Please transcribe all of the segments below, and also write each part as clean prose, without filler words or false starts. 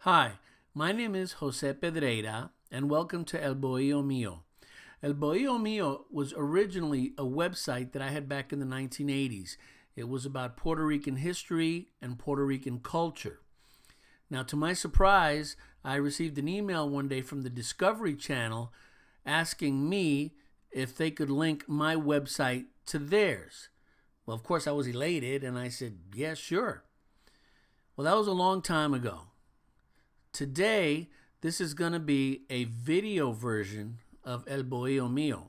Hi, my name is Jose Pedreira, and welcome to El Bohio Mío. El Bohio Mío was originally a website that I had back in the 1980s. It was about Puerto Rican history and Puerto Rican culture. Now, to my surprise, I received an email one day from the Discovery Channel asking me if they could link my website to theirs. Well, of course, I was elated, and I said, yeah, sure. Well, that was a long time ago. Today, this is going to be a video version of El Bohio Mío,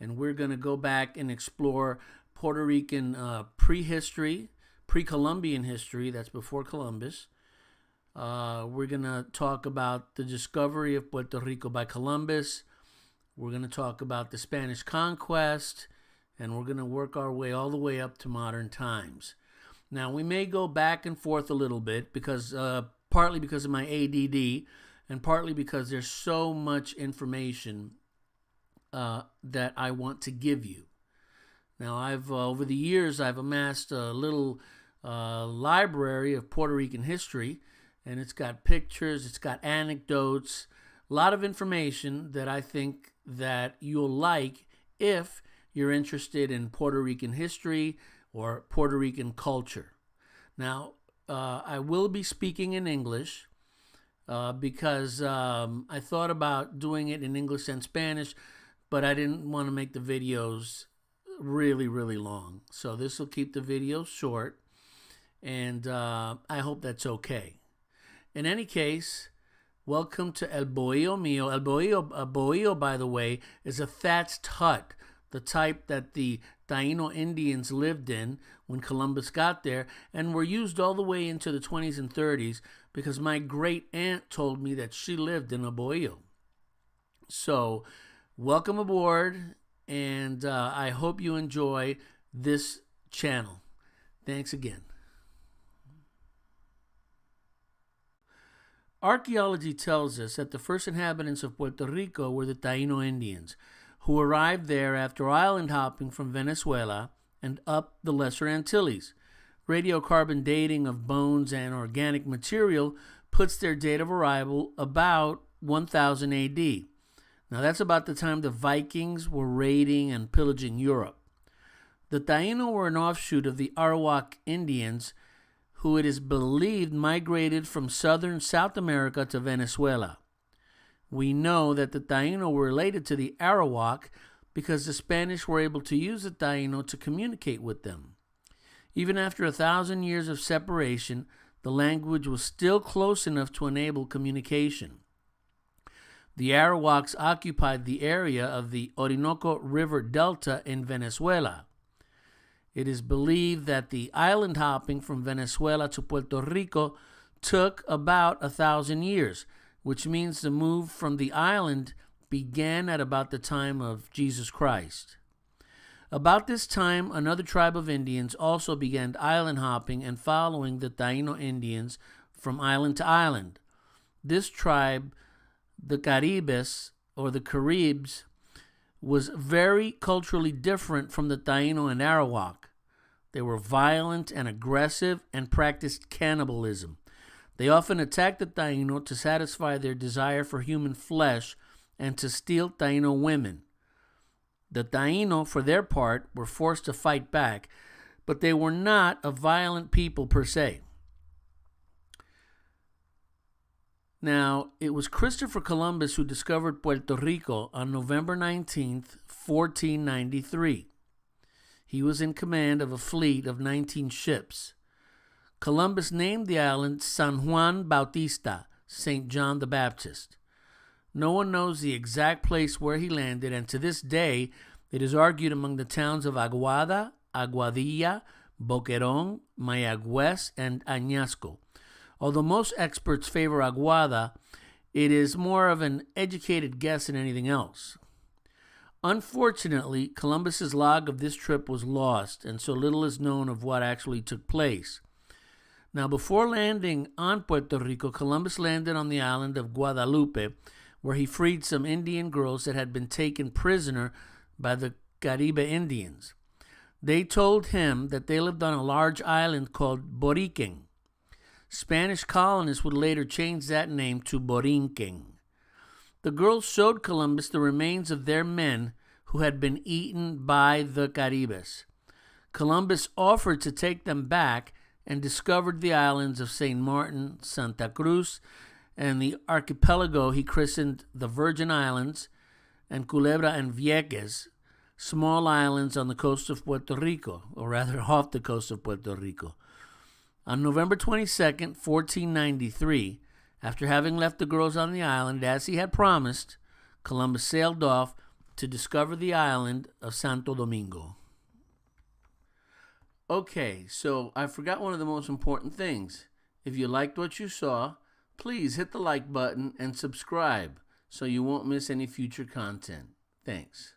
and we're going to go back and explore Puerto Rican prehistory, pre-Columbian history, that's before Columbus. We're going to talk about the discovery of Puerto Rico by Columbus. We're going to talk about the Spanish conquest, and we're going to work our way all the way up to modern times. Now, we may go back and forth a little bit because partly because of my ADD and partly because there's so much information that I want to give you. Now, over the years, I've amassed a little library of Puerto Rican history, and it's got pictures, it's got anecdotes, a lot of information that I think that you'll like if you're interested in Puerto Rican history or Puerto Rican culture. Now, I will be speaking in English because I thought about doing it in English and Spanish, but I didn't want to make the videos really, really long. So this will keep the videos short, and I hope that's okay. In any case, welcome to El Bohio Mío. Bohio, by the way, is a thatched hut, the type that the Taino Indians lived in when Columbus got there, and were used all the way into the 20s and 30s because my great aunt told me that she lived in a bohio. So, welcome aboard, and I hope you enjoy this channel. Thanks again. Archaeology tells us that the first inhabitants of Puerto Rico were the Taino Indians, who arrived there after island hopping from Venezuela and up the Lesser Antilles. Radiocarbon dating of bones and organic material puts their date of arrival about 1000 AD. Now that's about the time the Vikings were raiding and pillaging Europe. The Taino were an offshoot of the Arawak Indians, who it is believed migrated from southern South America to Venezuela. We know that the Taino were related to the Arawak because the Spanish were able to use the Taino to communicate with them. Even after 1,000 years of separation, the language was still close enough to enable communication. The Arawaks occupied the area of the Orinoco River Delta in Venezuela. It is believed that the island hopping from Venezuela to Puerto Rico took about 1,000 years, which means the move from the island began at about the time of Jesus Christ. About this time, another tribe of Indians also began island hopping and following the Taino Indians from island to island. This tribe, the Caribes, or the Caribs, was very culturally different from the Taino and Arawak. They were violent and aggressive and practiced cannibalism. They often attacked the Taino to satisfy their desire for human flesh and to steal Taino women. The Taino, for their part, were forced to fight back, but they were not a violent people per se. Now, it was Christopher Columbus who discovered Puerto Rico on November 19th, 1493. He was in command of a fleet of 19 ships. Columbus named the island San Juan Bautista, St. John the Baptist. No one knows the exact place where he landed, and to this day, it is argued among the towns of Aguada, Aguadilla, Boquerón, Mayagüez, and Añasco. Although most experts favor Aguada, it is more of an educated guess than anything else. Unfortunately, Columbus's log of this trip was lost, and so little is known of what actually took place. Now, before landing on Puerto Rico, Columbus landed on the island of Guadalupe, where he freed some Indian girls that had been taken prisoner by the Caribe Indians. They told him that they lived on a large island called Puerto Rican. Spanish colonists would later change that name to Borinquen. The girls showed Columbus the remains of their men who had been eaten by the Caribes. Columbus offered to take them back and discovered the islands of St. Martin, Santa Cruz, and the archipelago he christened the Virgin Islands, and Culebra and Vieques, small islands on the coast of Puerto Rico, or rather off the coast of Puerto Rico. On November 22nd, 1493, after having left the girls on the island as he had promised, Columbus sailed off to discover the island of Santo Domingo. Okay, so I forgot one of the most important things. If you liked what you saw, please hit the like button and subscribe so you won't miss any future content. Thanks.